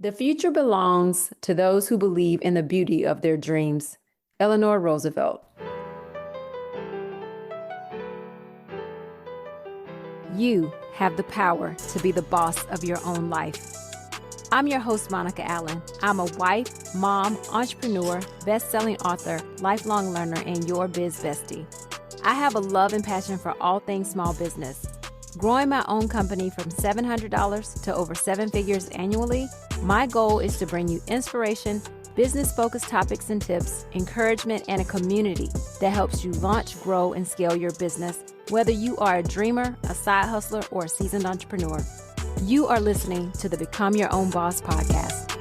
The future belongs to those who believe in the beauty of their dreams. Eleanor Roosevelt. You have the power to be the boss of your own life. I'm your host, Monica Allen. I'm a wife, mom, entrepreneur, best-selling author, lifelong learner, and your biz bestie. I have a love and passion for all things small business. Growing my own company from $700 to over 7 figures annually, my goal is to bring you inspiration, business-focused topics and tips, encouragement, and a community that helps you launch, grow, and scale your business, whether you are a dreamer, a side hustler, or a seasoned entrepreneur. You are listening to the Become Your Own Boss podcast.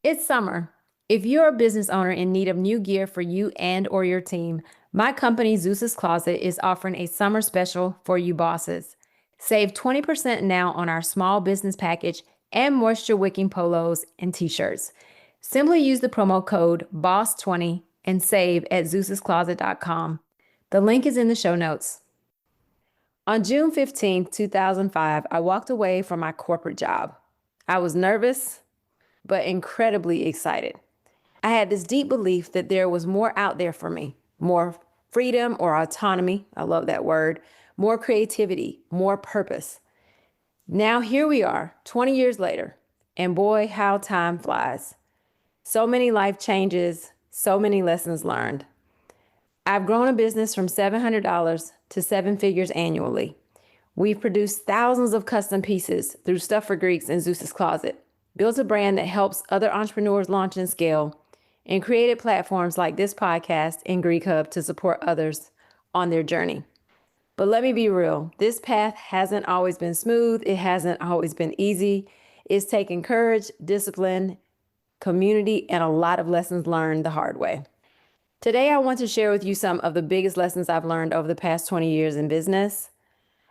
It's summer. If you're a business owner in need of new gear for you and or your team, my company, Zeus's Closet, is offering a summer special for you bosses. Save 20% now on our small business package and moisture wicking polos and t-shirts. Simply use the promo code BOSS20 and save at zeus'scloset.com. The link is in the show notes. On June 15, 2005, I walked away from my corporate job. I was nervous, but incredibly excited. I had this deep belief that there was more out there for me, more freedom or autonomy. I love that word. More creativity, more purpose. Now here we are, 20 years later, and boy, how time flies. So many life changes, so many lessons learned. I've grown a business from $700 to 7 figures annually. We've produced thousands of custom pieces through Stuff for Greeks and Zeus's Closet, built a brand that helps other entrepreneurs launch and scale, and created platforms like this podcast and Greek Hub to support others on their journey. But let me be real, this path hasn't always been smooth. It hasn't always been easy. It's taken courage, discipline, community, and a lot of lessons learned the hard way. Today, I want to share with you some of the biggest lessons I've learned over the past 20 years in business.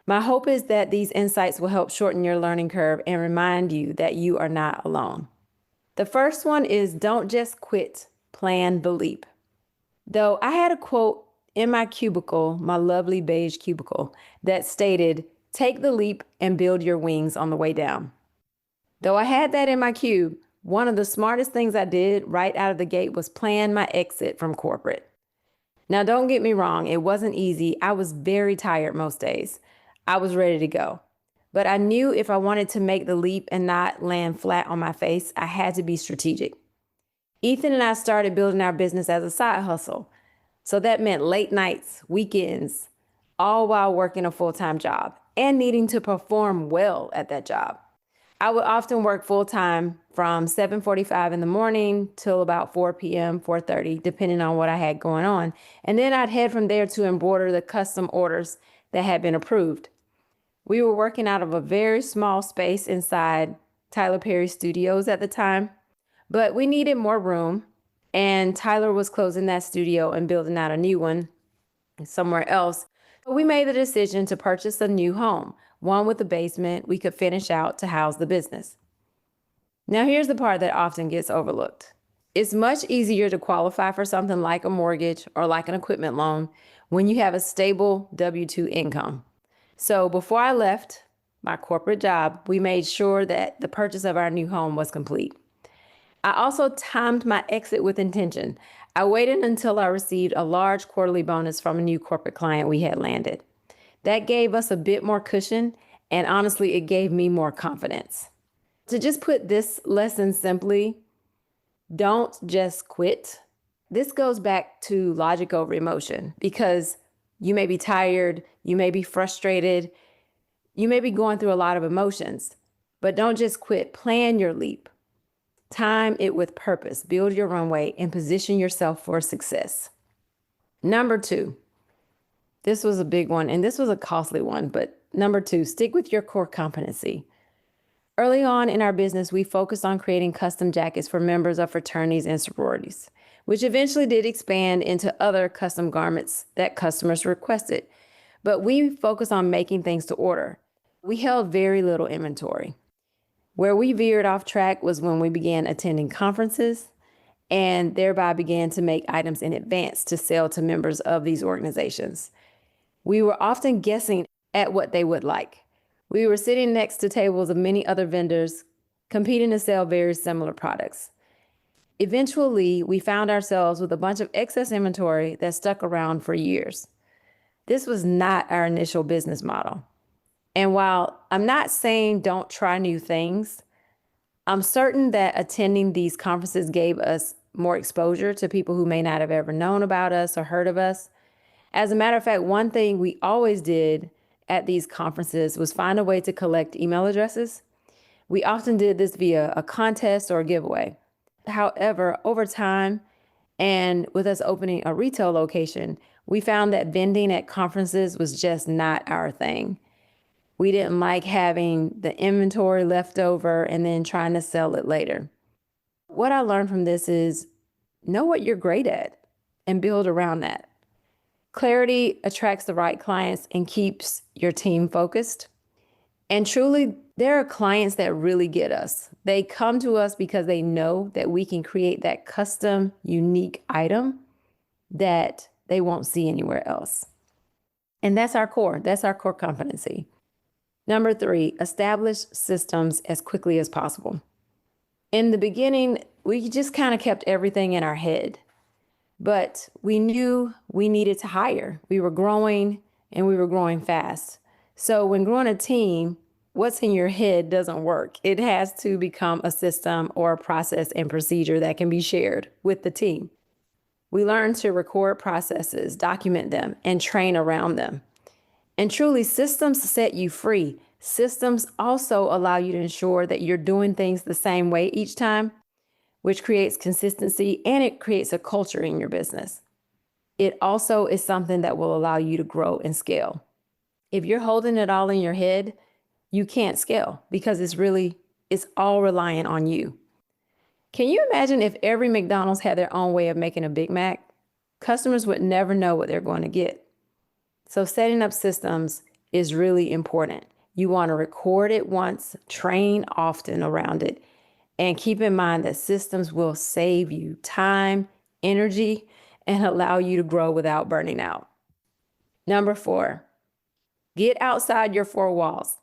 My hope is that these insights will help shorten your learning curve and remind you that you are not alone. The first one is don't just quit, plan the leap. Though I had a quote in my cubicle, my lovely beige cubicle, that stated, take the leap and build your wings on the way down. Though I had that in my cube, one of the smartest things I did right out of the gate was plan my exit from corporate. Now, don't get me wrong, it wasn't easy. I was very tired most days. I was ready to go. But I knew if I wanted to make the leap and not land flat on my face, I had to be strategic. Ethan and I started building our business as a side hustle. So that meant late nights, weekends, all while working a full-time job and needing to perform well at that job. I would often work full-time from 7:45 in the morning till about 4 p.m., 4:30, depending on what I had going on. And then I'd head from there to embroider the custom orders that had been approved. We were working out of a very small space inside Tyler Perry Studios at the time, but we needed more room, and Tyler was closing that studio and building out a new one somewhere else. But we made the decision to purchase a new home, one with a basement we could finish out to house the business. Now, here's the part that often gets overlooked. It's much easier to qualify for something like a mortgage or like an equipment loan when you have a stable W-2 income. So before I left my corporate job, we made sure that the purchase of our new home was complete. I also timed my exit with intention. I waited until I received a large quarterly bonus from a new corporate client we had landed. That gave us a bit more cushion, and honestly, it gave me more confidence. To just put this lesson simply, don't just quit. This goes back to logic over emotion, because you may be tired, you may be frustrated, you may be going through a lot of emotions, but don't just quit. Plan your leap. Time it with purpose. Build your runway and position yourself for success. Number 2, this was a big one, and this was a costly one, but number 2, stick with your core competency. Early on in our business, we focused on creating custom jackets for members of fraternities and sororities, which eventually did expand into other custom garments that customers requested. But we focused on making things to order. We held very little inventory. Where we veered off track was when we began attending conferences and thereby began to make items in advance to sell to members of these organizations. We were often guessing at what they would like. We were sitting next to tables of many other vendors competing to sell very similar products. Eventually, we found ourselves with a bunch of excess inventory that stuck around for years. This was not our initial business model. And while I'm not saying don't try new things, I'm certain that attending these conferences gave us more exposure to people who may not have ever known about us or heard of us. As a matter of fact, one thing we always did at these conferences was find a way to collect email addresses. We often did this via a contest or a giveaway. However, over time, and with us opening a retail location, we found that vending at conferences was just not our thing. We didn't like having the inventory left over and then trying to sell it later. What I learned from this is know what you're great at and build around that. Clarity attracts the right clients and keeps your team focused. And truly, there are clients that really get us. They come to us because they know that we can create that custom, unique item that they won't see anywhere else. And that's our core. That's our core competency. Number 3, establish systems as quickly as possible. In the beginning, we just kind of kept everything in our head, but we knew we needed to hire. We were growing and we were growing fast. So when growing a team, what's in your head doesn't work. It has to become a system or a process and procedure that can be shared with the team. We learned to record processes, document them, and train around them. And truly, systems set you free. Systems also allow you to ensure that you're doing things the same way each time, which creates consistency and it creates a culture in your business. It also is something that will allow you to grow and scale. If you're holding it all in your head, you can't scale because it's all reliant on you. Can you imagine if every McDonald's had their own way of making a Big Mac? Customers would never know what they're going to get. So setting up systems is really important. You want to record it once, train often around it, and keep in mind that systems will save you time, energy, and allow you to grow without burning out. Number 4, get outside your 4 walls.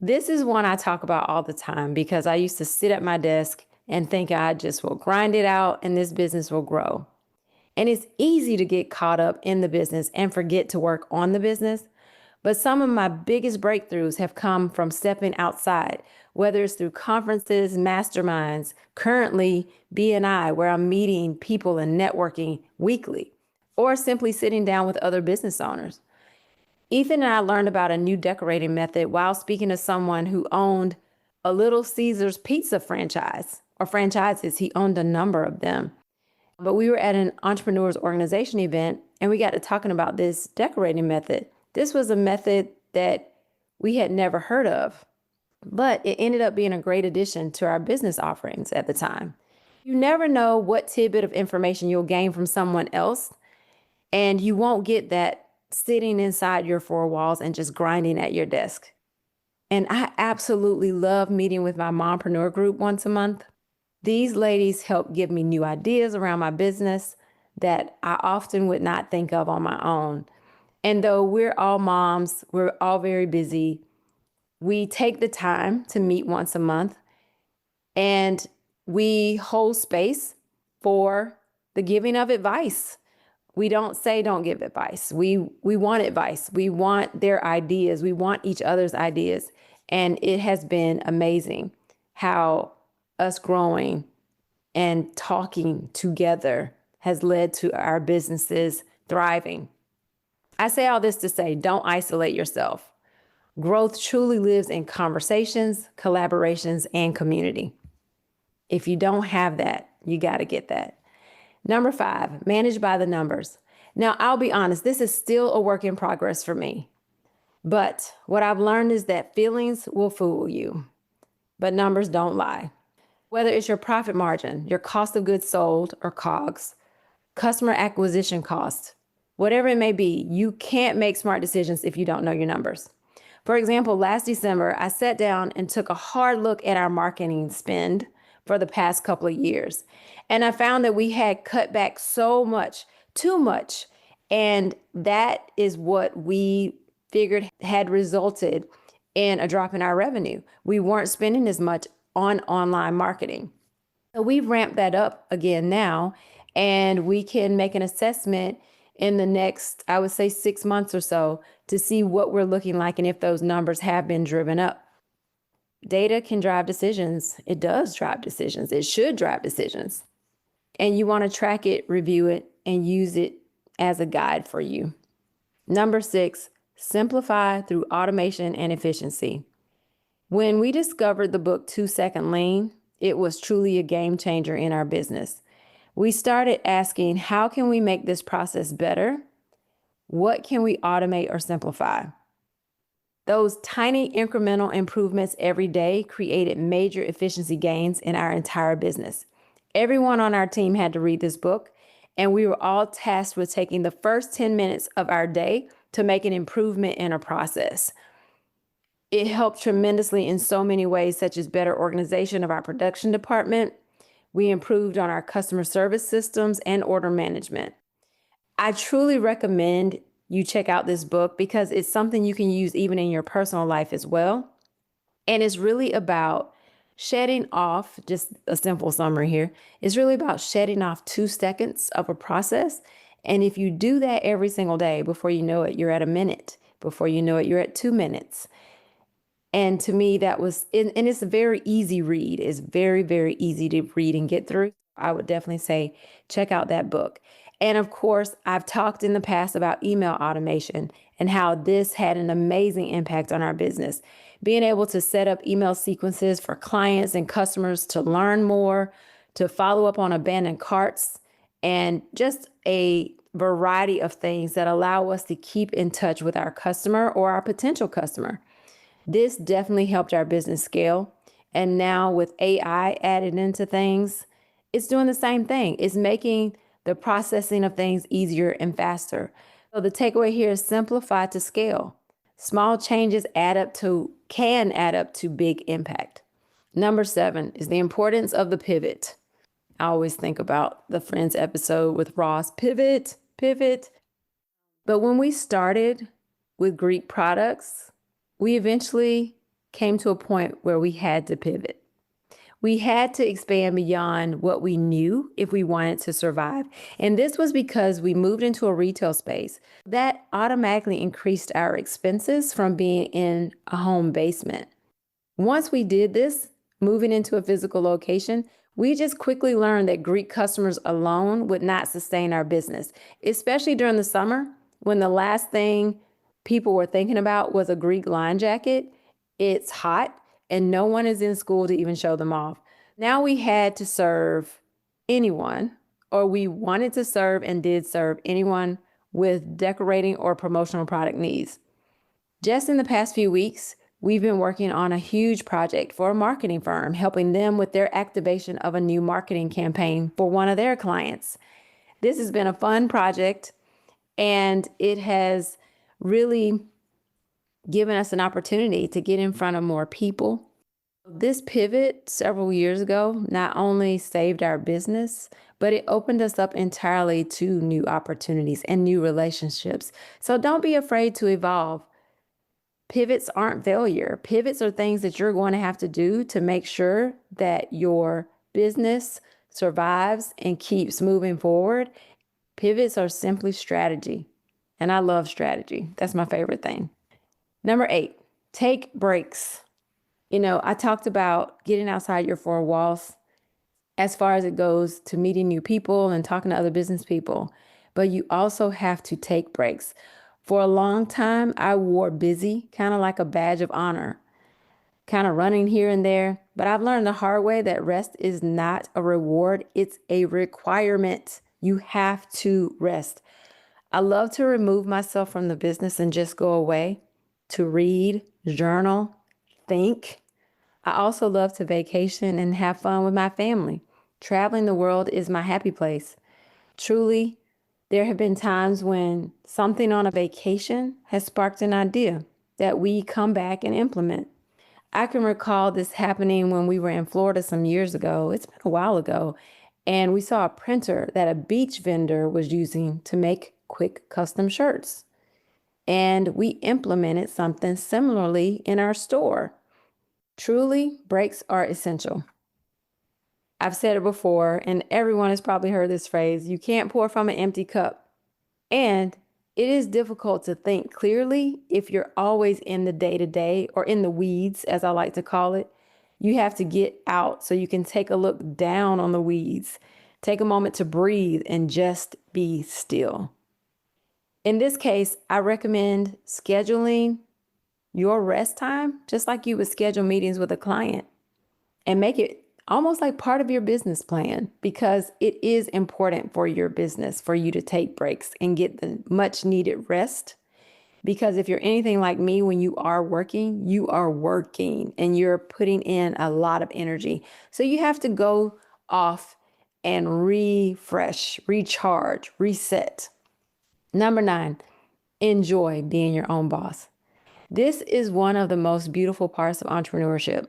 This is one I talk about all the time because I used to sit at my desk and think I just will grind it out and this business will grow. And it's easy to get caught up in the business and forget to work on the business. But some of my biggest breakthroughs have come from stepping outside, whether it's through conferences, masterminds, currently BNI, where I'm meeting people and networking weekly, or simply sitting down with other business owners. Ethan and I learned about a new decorating method while speaking to someone who owned a Little Caesars pizza franchise or franchises. He owned a number of them. But we were at an entrepreneurs organization event and we got to talking about this decorating method. This was a method that we had never heard of, but it ended up being a great addition to our business offerings at the time. You never know what tidbit of information you'll gain from someone else, and you won't get that sitting inside your 4 walls and just grinding at your desk. And I absolutely love meeting with my mompreneur group once a month. These ladies help give me new ideas around my business that I often would not think of on my own. And though we're all moms, we're all very busy, we take the time to meet once a month and we hold space for the giving of advice. We don't say don't give advice. We want advice. We want their ideas. We want each other's ideas. And it has been amazing how us growing and talking together has led to our businesses thriving. I say all this to say, don't isolate yourself. Growth truly lives in conversations, collaborations, and community. If you don't have that, you got to get that. Number 5, manage by the numbers. Now, I'll be honest, this is still a work in progress for me. But what I've learned is that feelings will fool you, but numbers don't lie. Whether it's your profit margin, your cost of goods sold or COGS, customer acquisition cost, whatever it may be, you can't make smart decisions if you don't know your numbers. For example, last December, I sat down and took a hard look at our marketing spend for the past couple of years. And I found that we had cut back so much, too much. And that is what we figured had resulted in a drop in our revenue. We weren't spending as much on online marketing. So we've ramped that up again now, and we can make an assessment in the next, I would say, 6 months or so to see what we're looking like and if those numbers have been driven up. Data can drive decisions. It does drive decisions. It should drive decisions. And you want to track it, review it, and use it as a guide for you. Number 6, simplify through automation and efficiency. When we discovered the book 2-Second Lean, it was truly a game changer in our business. We started asking, how can we make this process better? What can we automate or simplify? Those tiny incremental improvements every day created major efficiency gains in our entire business. Everyone on our team had to read this book, and we were all tasked with taking the first 10 minutes of our day to make an improvement in a process. It helped tremendously in so many ways, such as better organization of our production department. We improved on our customer service systems and order management. I truly recommend you check out this book because it's something you can use even in your personal life as well. And it's really about shedding off, just a simple summary here, it's really about shedding off 2 seconds of a process. And if you do that every single day, before you know it, you're at a minute. Before you know it, you're at 2 minutes. And to me, that was, and it's a very easy read. It's very, very easy to read and get through. I would definitely say check out that book. And of course, I've talked in the past about email automation and how this had an amazing impact on our business. Being able to set up email sequences for clients and customers to learn more, to follow up on abandoned carts, and just a variety of things that allow us to keep in touch with our customer or our potential customer. This definitely helped our business scale. And now with AI added into things, it's doing the same thing. It's making the processing of things easier and faster. So the takeaway here is simplify to scale. Small changes can add up to big impact. Number 7 is the importance of the pivot. I always think about the Friends episode with Ross, pivot, pivot. But when we started with Greek products, we eventually came to a point where we had to pivot. We had to expand beyond what we knew if we wanted to survive. And this was because we moved into a retail space that automatically increased our expenses from being in a home basement. Once we did this, moving into a physical location, we just quickly learned that Greek customers alone would not sustain our business, especially during the summer when the last thing people were thinking about was a Greek line jacket. It's hot and no one is in school to even show them off. Now we had to serve anyone, or we wanted to serve and did serve anyone with decorating or promotional product needs. Just in the past few weeks, we've been working on a huge project for a marketing firm, helping them with their activation of a new marketing campaign for one of their clients. This has been a fun project, and it has really given us an opportunity to get in front of more people. This pivot several years ago not only saved our business, but it opened us up entirely to new opportunities and new relationships. So don't be afraid to evolve. Pivots aren't failure. Pivots are things that you're going to have to do to make sure that your business survives and keeps moving forward. Pivots are simply strategy. And I love strategy. That's my favorite thing. Number 8, take breaks. I talked about getting outside your 4 walls as far as it goes to meeting new people and talking to other business people, but you also have to take breaks. For a long time, I wore busy kind of like a badge of honor, kind of running here and there, but I've learned the hard way that rest is not a reward, it's a requirement. You have to rest. I love to remove myself from the business and just go away to read, journal, think. I also love to vacation and have fun with my family. Traveling the world is my happy place. Truly, there have been times when something on a vacation has sparked an idea that we come back and implement. I can recall this happening when we were in Florida some years ago. It's been a while ago. And we saw a printer that a beach vendor was using to make quick custom shirts. and we implemented something similarly in our store. Truly, breaks are essential. I've said it before, and everyone has probably heard this phrase, you can't pour from an empty cup. And it is difficult to think clearly if you're always in the day-to-day or in the weeds, as I like to call it. You have to get out so you can take a look down on the weeds, take a moment to breathe and just be still. In this case, I recommend scheduling your rest time, just like you would schedule meetings with a client, and make it almost like part of your business plan, because it is important for your business for you to take breaks and get the much needed rest. Because if you're anything like me, when you are working and you're putting in a lot of energy. So you have to go off and refresh, recharge, reset. Number 9, enjoy being your own boss. This is one of the most beautiful parts of entrepreneurship.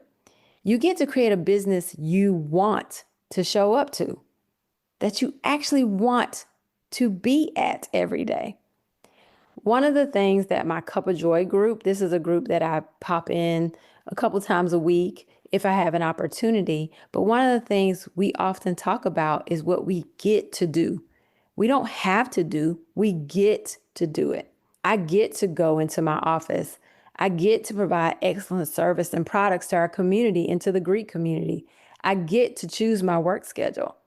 You get to create a business you want to show up to, that you actually want to be at every day. One of the things that my Cup of Joy group, this is a group that I pop in a couple times a week if I have an opportunity, but one of the things we often talk about is what we get to do. We don't have to do, we get to do it. I get to go into my office. I get to provide excellent service and products to our community and to the Greek community. I get to choose my work schedule.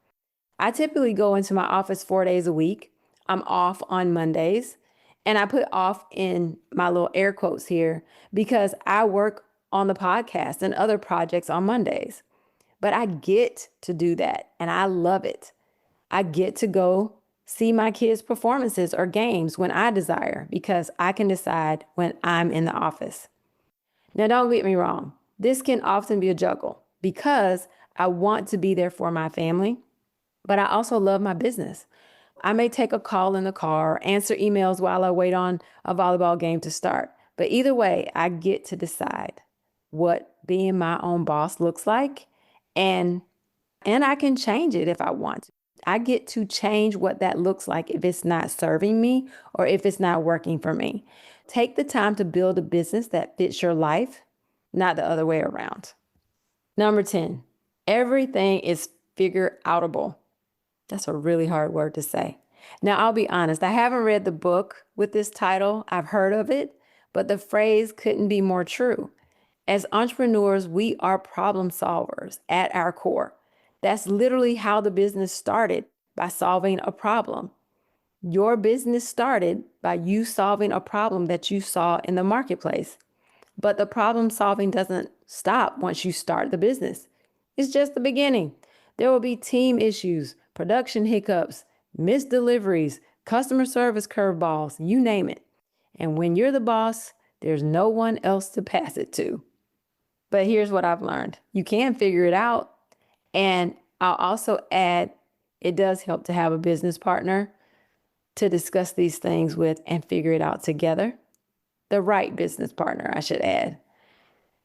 I typically go into my office 4 days a week. I'm off on Mondays. And I put off in my little air quotes here because I work on the podcast and other projects on Mondays. But I get to do that and I love it. I get to go see my kids' performances or games when I desire because I can decide when I'm in the office. Now, don't get me wrong. This can often be a juggle because I want to be there for my family, but I also love my business. I may take a call in the car, answer emails while I wait on a volleyball game to start. But either way, I get to decide what being my own boss looks like, and I can change it if I want to. I get to change what that looks like if it's not serving me or if it's not working for me. Take the time to build a business that fits your life, not the other way around. Number 10, everything is figure outable. That's a really hard word to say. Now, I'll be honest, I haven't read the book with this title. I've heard of it, but the phrase couldn't be more true. As entrepreneurs, we are problem solvers at our core. That's literally how the business started, by solving a problem. Your business started by you solving a problem that you saw in the marketplace. But the problem solving doesn't stop once you start the business. It's just the beginning. There will be team issues, production hiccups, missed deliveries, customer service curveballs, you name it. And when you're the boss, there's no one else to pass it to. But here's what I've learned. You can figure it out. And I'll also add, it does help to have a business partner to discuss these things with and figure it out together. The right business partner, I should add.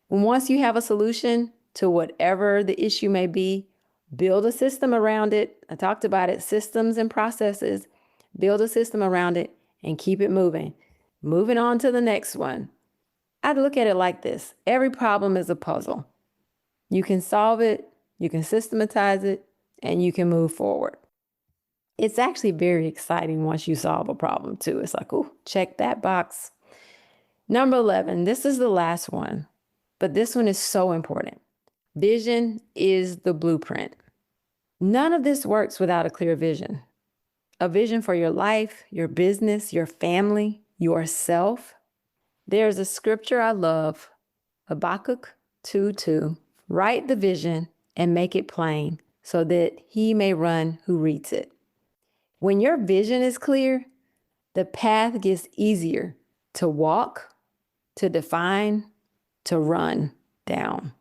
Once you have a solution to whatever the issue may be, build a system around it. I talked about it, systems and processes. Build a system around it and keep it moving. Moving on to the next one. I'd look at it like this. Every problem is a puzzle. You can solve it, you can systematize it, and you can move forward. It's actually very exciting once you solve a problem too. It's like, oh, check that box. Number 11, this is the last one, but this one is so important. Vision is the blueprint. None of this works without a clear vision. A vision for your life, your business, your family, yourself. There's a scripture I love, Habakkuk 2:2. Write the vision and make it plain so that he may run who reads it. When your vision is clear, the path gets easier to walk, to define, to run down.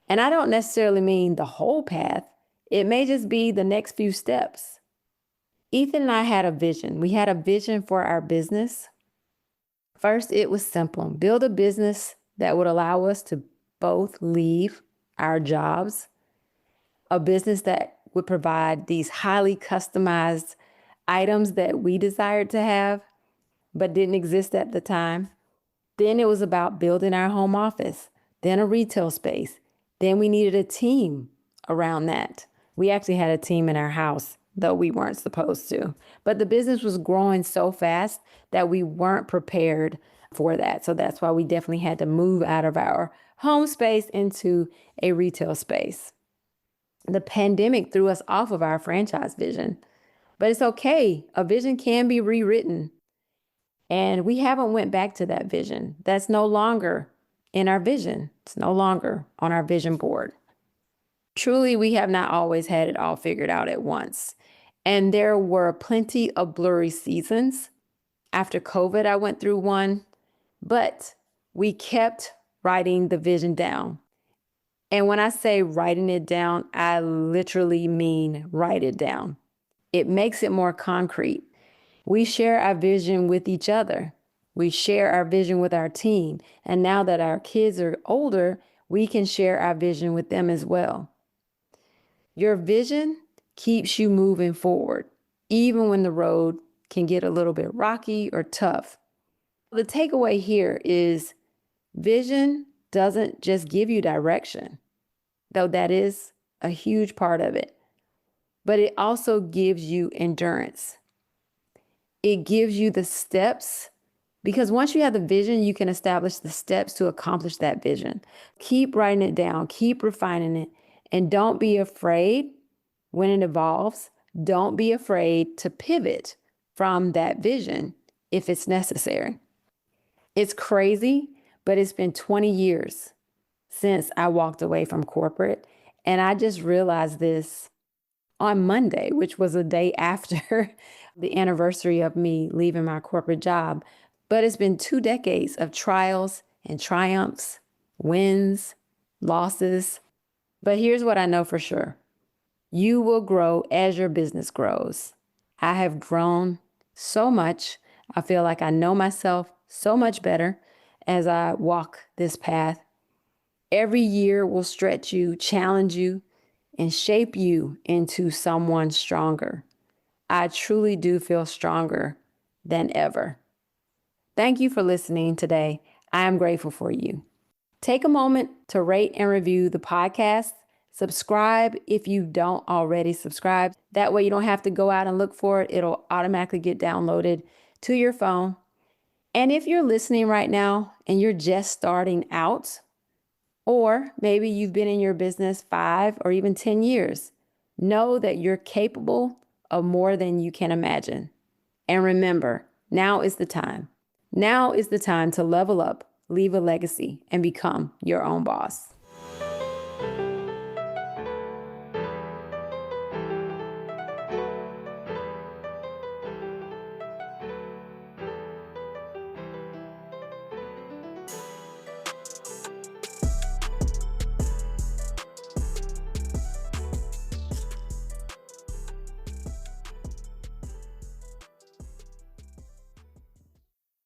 And I don't necessarily mean the whole path. It may just be the next few steps. Ethan and I had a vision. We had a vision for our business. First, it was simple. Build a business that would allow us to both leave our jobs, a business that would provide these highly customized items that we desired to have, but didn't exist at the time. Then it was about building our home office, then a retail space. Then we needed a team around that. We actually had a team in our house, though we weren't supposed to. But the business was growing so fast that we weren't prepared for that. So that's why we definitely had to move out of our home space into a retail space. The pandemic threw us off of our franchise vision, but it's okay. A vision can be rewritten. And we haven't went back to that vision. That's no longer in our vision. It's no longer on our vision board. Truly, we have not always had it all figured out at once. And there were plenty of blurry seasons. After COVID, I went through one, but we kept writing the vision down. And when I say writing it down, I literally mean write it down. It makes it more concrete. We share our vision with each other. We share our vision with our team. And now that our kids are older, we can share our vision with them as well. Your vision keeps you moving forward, even when the road can get a little bit rocky or tough. The takeaway here is vision doesn't just give you direction, though that is a huge part of it, but it also gives you endurance. It gives you the steps, because once you have the vision, you can establish the steps to accomplish that vision. Keep writing it down, keep refining it, and don't be afraid when it evolves. Don't be afraid to pivot from that vision if it's necessary. It's crazy, but it's been 20 years since I walked away from corporate, and I just realized this on Monday, which was a day after the anniversary of me leaving my corporate job. But it's been 2 decades of trials and triumphs, wins, losses. But here's what I know for sure. You will grow as your business grows. I have grown so much. I feel like I know myself so much better as I walk this path. Every year will stretch you, challenge you, and shape you into someone stronger. I truly do feel stronger than ever. Thank you for listening today. I am grateful for you. Take a moment to rate and review the podcast. Subscribe if you don't already subscribe. That way you don't have to go out and look for it. It'll automatically get downloaded to your phone. And if you're listening right now and you're just starting out, or maybe you've been in your business 5 or even 10 years, know that you're capable of more than you can imagine. And remember, now is the time. Now is the time to level up, leave a legacy, and become your own boss.